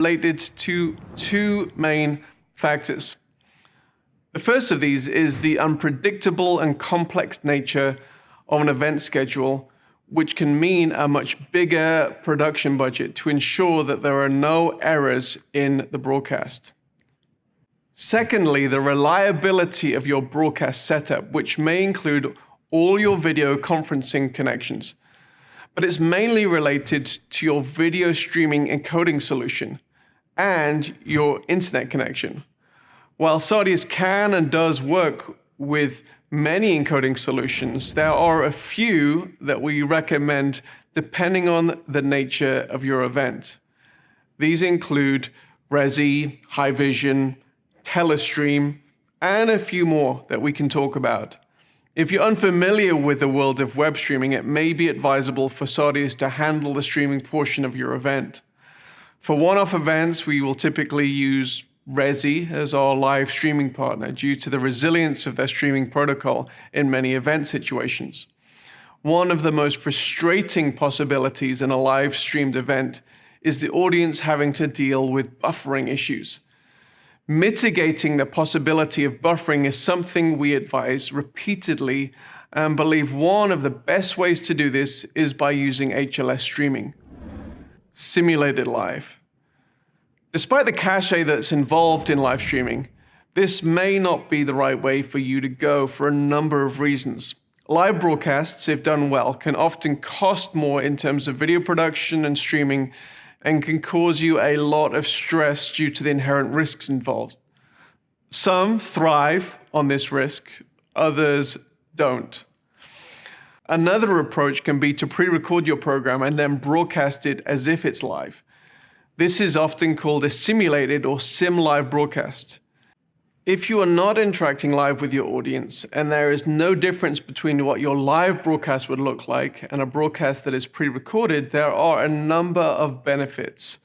related to two main factors. The first of these is the unpredictable and complex nature of an event schedule, which can mean a much bigger production budget to ensure that there are no errors in the broadcast. Secondly, the reliability of your broadcast setup, which may include all your video conferencing connections, but it's mainly related to your video streaming encoding solution and your internet connection. While Sardius can and does work with many encoding solutions, there are a few that we recommend depending on the nature of your event. These include Resi, Haivision, Telestream, and a few more that we can talk about. If you're unfamiliar with the world of web streaming, it may be advisable for Sardius to handle the streaming portion of your event. For one-off events, we will typically use Resi as our live streaming partner due to the resilience of their streaming protocol in many event situations. One of the most frustrating possibilities in a live streamed event is the audience having to deal with buffering issues. Mitigating the possibility of buffering is something we advise repeatedly and believe one of the best ways to do this is by using HLS streaming, simulated live. Despite the cachet that's involved in live streaming, this may not be the right way for you to go for a number of reasons. Live broadcasts, if done well, can often cost more in terms of video production and streaming and can cause you a lot of stress due to the inherent risks involved. Some thrive on this risk, others don't. Another approach can be to pre-record your program and then broadcast it as if it's live. This is often called a simulated or sim live broadcast. If you are not interacting live with your audience and there is no difference between what your live broadcast would look like and a broadcast that is pre-recorded, there are a number of benefits.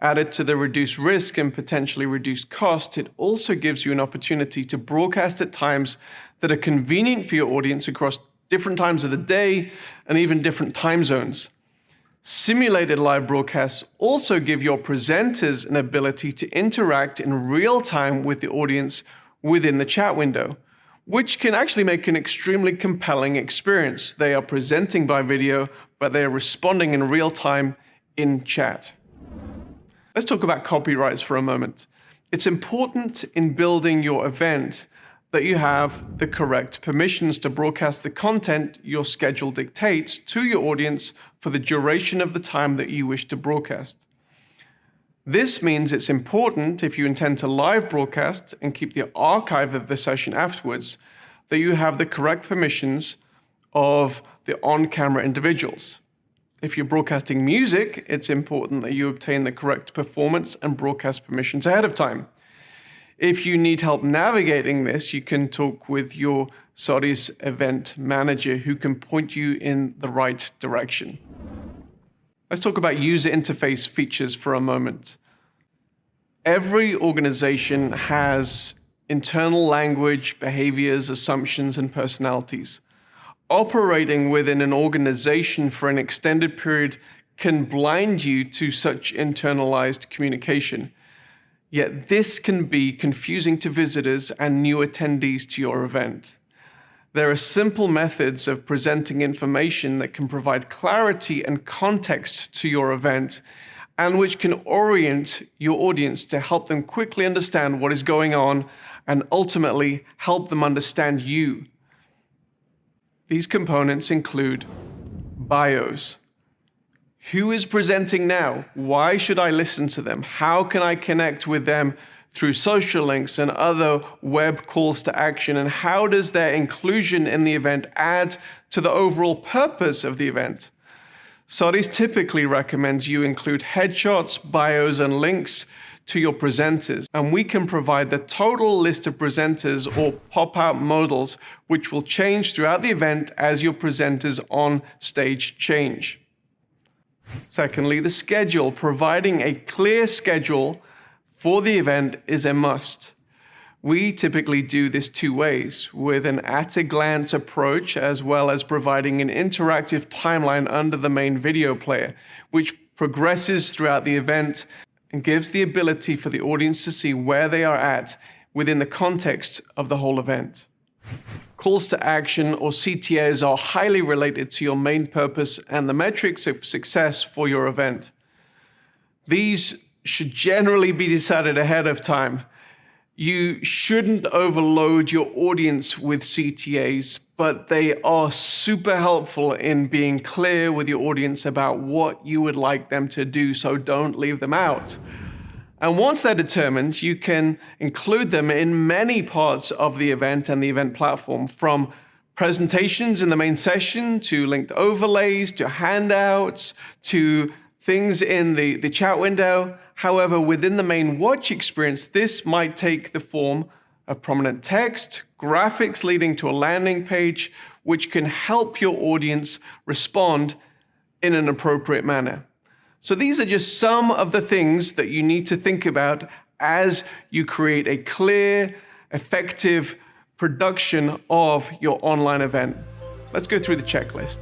Added to the reduced risk and potentially reduced cost, it also gives you an opportunity to broadcast at times that are convenient for your audience across different times of the day and even different time zones. Simulated live broadcasts also give your presenters an ability to interact in real time with the audience within the chat window, which can actually make an extremely compelling experience. They are presenting by video, but they are responding in real time in chat. Let's talk about copyrights for a moment. It's important in building your event that you have the correct permissions to broadcast the content your schedule dictates to your audience for the duration of the time that you wish to broadcast. This means it's important, if you intend to live broadcast and keep the archive of the session afterwards, that you have the correct permissions of the on-camera individuals. If you're broadcasting music, it's important that you obtain the correct performance and broadcast permissions ahead of time. If you need help navigating this, you can talk with your Sardius event manager who can point you in the right direction. Let's talk about user interface features for a moment. Every organization has internal language, behaviors, assumptions, and personalities. Operating within an organization for an extended period can blind you to such internalized communication. Yet this can be confusing to visitors and new attendees to your event. There are simple methods of presenting information that can provide clarity and context to your event and which can orient your audience to help them quickly understand what is going on and ultimately help them understand you. These components include bios. Who is presenting now? Why should I listen to them? How can I connect with them through social links and other web calls to action? And how does their inclusion in the event add to the overall purpose of the event? Sardius typically recommends you include headshots, bios, and links to your presenters. And we can provide the total list of presenters or pop-out modals, which will change throughout the event as your presenters on stage change. Secondly, the schedule. Providing a clear schedule for the event is a must. We typically do this two ways, with an at-a-glance approach as well as providing an interactive timeline under the main video player, which progresses throughout the event and gives the ability for the audience to see where they are at within the context of the whole event. Calls to action, or CTAs, are highly related to your main purpose and the metrics of success for your event. These should generally be decided ahead of time. You shouldn't overload your audience with CTAs, but they are super helpful in being clear with your audience about what you would like them to do, so don't leave them out. And once they're determined, you can include them in many parts of the event and the event platform, from presentations in the main session, to linked overlays, to handouts, to things in the chat window. However, within the main watch experience, this might take the form of prominent text, graphics leading to a landing page, which can help your audience respond in an appropriate manner. So these are just some of the things that you need to think about as you create a clear, effective production of your online event. Let's go through the checklist.